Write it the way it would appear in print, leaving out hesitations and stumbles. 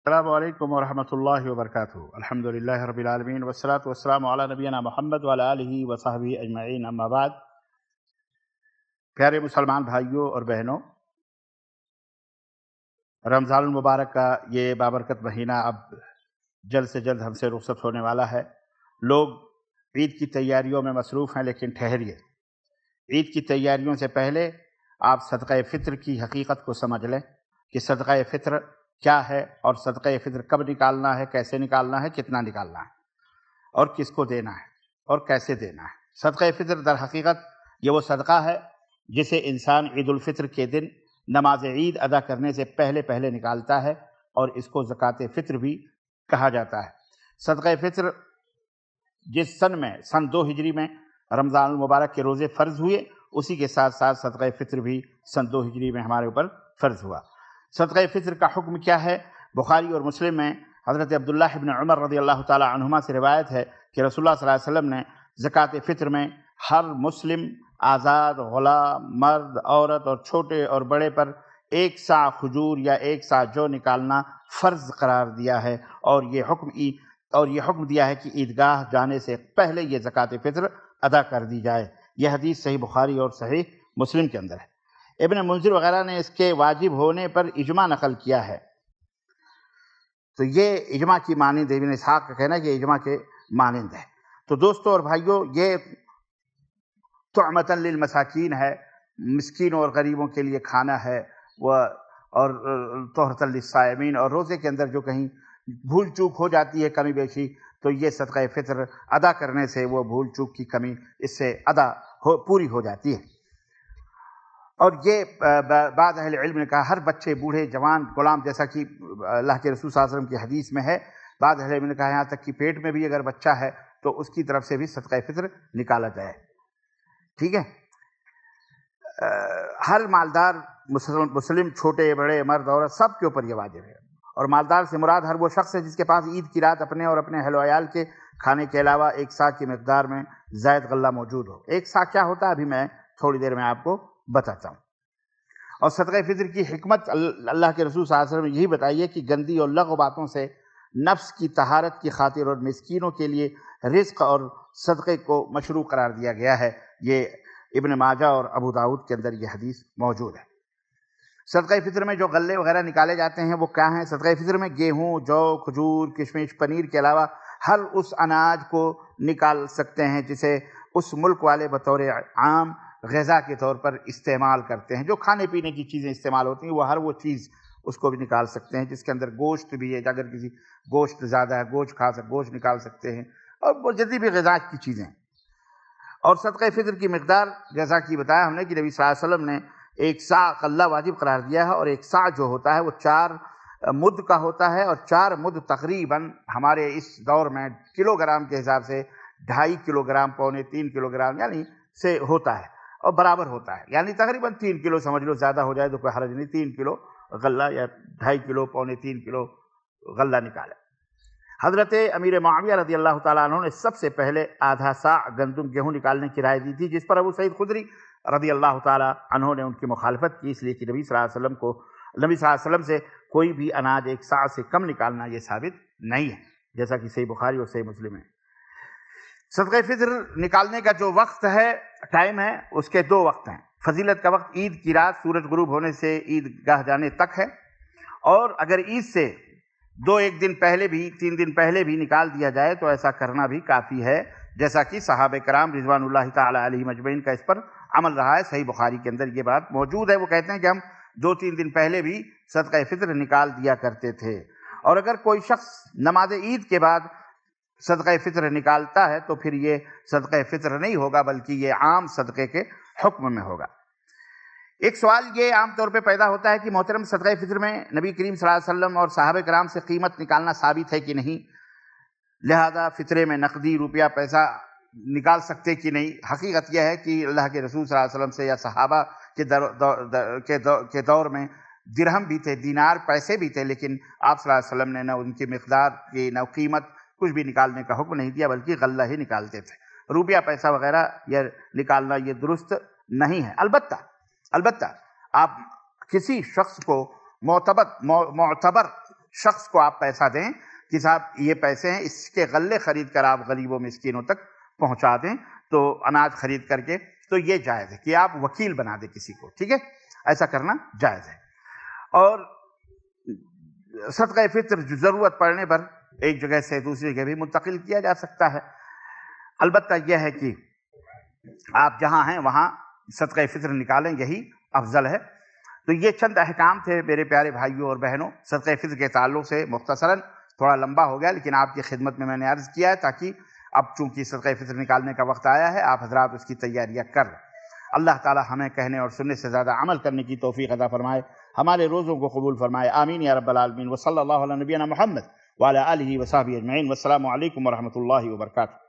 السلام علیکم ورحمۃ اللہ وبرکاتہ۔ الحمد للہ رب العالمین والصلاۃ والسلام علی نبینا محمد وعلی آلہ وصحبہ اجمعین، اما بعد۔ پیارے مسلمان بھائیوں اور بہنوں، رمضان المبارک کا یہ بابرکت مہینہ اب جلد سے جلد ہم سے رخصت ہونے والا ہے۔ لوگ عید کی تیاریوں میں مصروف ہیں، لیکن ٹھہریے، عید کی تیاریوں سے پہلے آپ صدقہ فطر کی حقیقت کو سمجھ لیں کہ صدقہ فطر کیا ہے، اور صدقہ فطر کب نکالنا ہے، کیسے نکالنا ہے، کتنا نکالنا ہے، اور کس کو دینا ہے، اور کیسے دینا ہے۔ صدقہ فطر در حقیقت یہ وہ صدقہ ہے جسے انسان عید الفطر کے دن نماز عید ادا کرنے سے پہلے پہلے نکالتا ہے، اور اس کو زکوٰۃ فطر بھی کہا جاتا ہے۔ صدقہ فطر جس سن 2 ہجری میں رمضان المبارک کے روزے فرض ہوئے، اسی کے ساتھ ساتھ صدقہ فطر بھی سن 2 ہجری میں ہمارے اوپر فرض ہوا۔ صدقہ فطر کا حکم کیا ہے؟ بخاری اور مسلم میں حضرت عبداللہ ابن عمر رضی اللہ تعالی عنہما سے روایت ہے کہ رسول اللہ صلی اللہ علیہ وسلم نے زکوٰۃ فطر میں ہر مسلم آزاد، غلام، مرد، عورت اور چھوٹے اور بڑے پر 1 صاع کھجور یا 1 صاع جو نکالنا فرض قرار دیا ہے، اور یہ حکم دیا ہے کہ عیدگاہ جانے سے پہلے یہ زکوٰۃ فطر ادا کر دی جائے۔ یہ حدیث صحیح بخاری اور صحیح مسلم کے اندر ہے۔ ابن منذر وغیرہ نے اس کے واجب ہونے پر اجماع نقل کیا ہے، تو یہ اجماع کی مانند ابن اسحاق کا کہنا ہے کہ اجماع کے مانند ہے۔ تو دوستو اور بھائیو، یہ طعمۃ للمساکین ہے، مسکینوں اور غریبوں کے لیے کھانا ہے، اور طہرۃ للصائمین، اور روزے کے اندر جو کہیں بھول چوک ہو جاتی ہے کمی بیشی، تو یہ صدقہ فطر ادا کرنے سے وہ بھول چوک کی کمی اس سے پوری ہو جاتی ہے۔ اور یہ بعض اہل علم نے کہا ہر بچے، بوڑھے، جوان، غلام، جیسا کہ اللہ کے رسول صلی اللہ علیہ وسلم کی حدیث میں ہے، بعض اہل علم نے کہا یہاں تک کہ پیٹ میں بھی اگر بچہ ہے تو اس کی طرف سے بھی صدقہ فطر نکالا جائے۔ ٹھیک ہے؟ ہر مالدار مسلم، چھوٹے بڑے، مرد عورت، سب کے اوپر یہ واجب ہے۔ اور مالدار سے مراد ہر وہ شخص ہے جس کے پاس عید کی رات اپنے اور اپنے اہل و عیال کے کھانے کے علاوہ 1 صاع کی مقدار میں زائد غلہ موجود ہو۔ 1 صاع کیا ہوتا ہے ابھی میں تھوڑی دیر میں آپ کو بتاتا ہوں۔ اور صدقہ فطر کی حکمت اللہ کے رسول صلی اللہ علیہ وسلم نے یہی بتائی ہے کہ گندی اور لغو باتوں سے نفس کی طہارت کی خاطر اور مسکینوں کے لیے رزق اور صدقے کو مشروع قرار دیا گیا ہے۔ یہ ابن ماجہ اور ابو داؤد کے اندر یہ حدیث موجود ہے۔ صدقہ فطر میں جو غلے وغیرہ نکالے جاتے ہیں وہ کیا ہیں؟ صدقہ فطر میں گیہوں، جو، کھجور، کشمش، پنیر کے علاوہ ہر اس اناج کو نکال سکتے ہیں جسے اس ملک والے بطور عام غذا کے طور پر استعمال کرتے ہیں۔ جو کھانے پینے کی چیزیں استعمال ہوتی ہیں، وہ ہر وہ چیز اس کو بھی نکال سکتے ہیں جس کے اندر گوشت بھی ہے، اگر کسی گوشت زیادہ ہے، گوشت نکال سکتے ہیں، اور وہ جتنی بھی غذا کی چیزیں۔ اور صدقہ فطر کی مقدار جیسا کہ بتایا ہم نے کہ نبی صلی اللہ علیہ وسلم نے 1 صاع غلہ واجب قرار دیا ہے، اور 1 صاع جو ہوتا ہے وہ 4 مد کا ہوتا ہے، اور 4 مد تقریباً ہمارے اس دور میں کلو گرام کے حساب سے 2.5 کلو گرام، 2.25 کلو گرام یعنی سے ہوتا ہے، اور برابر ہوتا ہے، یعنی تقریباً 3 کلو سمجھ لو، زیادہ ہو جائے تو کوئی حرج نہیں، 3 کلو غلہ یا 2.5 کلو، 2.25 کلو غلہ نکالے۔ حضرت امیر معاویہ رضی اللہ تعالیٰ عنہ نے سب سے پہلے آدھا صاع گندم گیہوں نکالنے کی رائے دی تھی، جس پر ابو سعید خدری رضی اللہ تعالیٰ عنہ نے ان کی مخالفت کی، اس لیے کہ نبی صلی اللہ علیہ وسلم سے کوئی بھی اناج 1 صاع سے کم نکالنا یہ ثابت نہیں ہے، جیسا کہ صحیح بخاری اور صحیح مسلم ہے۔ صدقہ فطر نکالنے کا جو وقت ہے، ٹائم ہے، اس کے 2 وقت ہیں۔ فضیلت کا وقت عید کی رات سورج غروب ہونے سے عید گاہ جانے تک ہے، اور اگر عید سے 1 دن پہلے بھی، 3 دن پہلے بھی نکال دیا جائے تو ایسا کرنا بھی کافی ہے، جیسا کہ صحابہ کرام رضوان اللہ تعالی علیہم اجمعین کا اس پر عمل رہا ہے۔ صحیح بخاری کے اندر یہ بات موجود ہے، وہ کہتے ہیں کہ ہم 2-3 دن پہلے بھی صدقہ فطر نکال دیا کرتے تھے۔ اور اگر کوئی شخص نماز عید کے بعد صدقہ فطر نکالتا ہے تو پھر یہ صدقہ فطر نہیں ہوگا، بلکہ یہ عام صدقے کے حکم میں ہوگا۔ ایک سوال یہ عام طور پہ پیدا ہوتا ہے کہ محترم، صدقہ فطر میں نبی کریم صلی اللہ علیہ وسلم اور صحابہ کرام سے قیمت نکالنا ثابت ہے کہ نہیں، لہذا فطرے میں نقدی روپیہ پیسہ نکال سکتے کہ نہیں؟ حقیقت یہ ہے کہ اللہ کے رسول صلی اللہ علیہ وسلم سے یا صحابہ کے دور میں درہم بھی تھے، دینار پیسے بھی تھے، لیکن آپ صلی اللہ علیہ وسلم نے نہ ان کی مقدار کی نہ قیمت کچھ بھی نکالنے کا حکم نہیں دیا، بلکہ غلہ ہی نکالتے تھے۔ روپیہ پیسہ وغیرہ یہ نکالنا یہ درست نہیں ہے۔ البتہ آپ کسی شخص کو معتبر شخص کو آپ پیسہ دیں کہ صاحب یہ پیسے ہیں، اس کے غلے خرید کر آپ غریبوں مسکینوں تک پہنچا دیں، تو اناج خرید کر کے، تو یہ جائز ہے کہ آپ وکیل بنا دیں کسی کو، ٹھیک ہے، ایسا کرنا جائز ہے۔ اور صدقہ فطر جو ضرورت پڑنے پر ایک جگہ سے دوسری جگہ بھی منتقل کیا جا سکتا ہے، البتہ یہ ہے کہ آپ جہاں ہیں وہاں صدقہ فطر نکالیں، یہی افضل ہے۔ تو یہ چند احکام تھے میرے پیارے بھائیوں اور بہنوں صدقہ فطر کے تعلق سے، مختصراً تھوڑا لمبا ہو گیا لیکن آپ کی خدمت میں نے عرض کیا ہے، تاکہ اب چونکہ صدقہ فطر نکالنے کا وقت آیا ہے، آپ حضرات اس کی تیاریاں کر لیں۔ اللہ تعالی ہمیں کہنے اور سننے سے زیادہ عمل کرنے کی توفیق عطا فرمائے، ہمارے روزوں کو قبول فرمائے، آمین یا رب العالمین۔ وصلی اللہ علی نبینا محمد وعلی آلہ وصحبہ اجمعین، والسلام علیکم ورحمۃ اللہ وبرکاتہ۔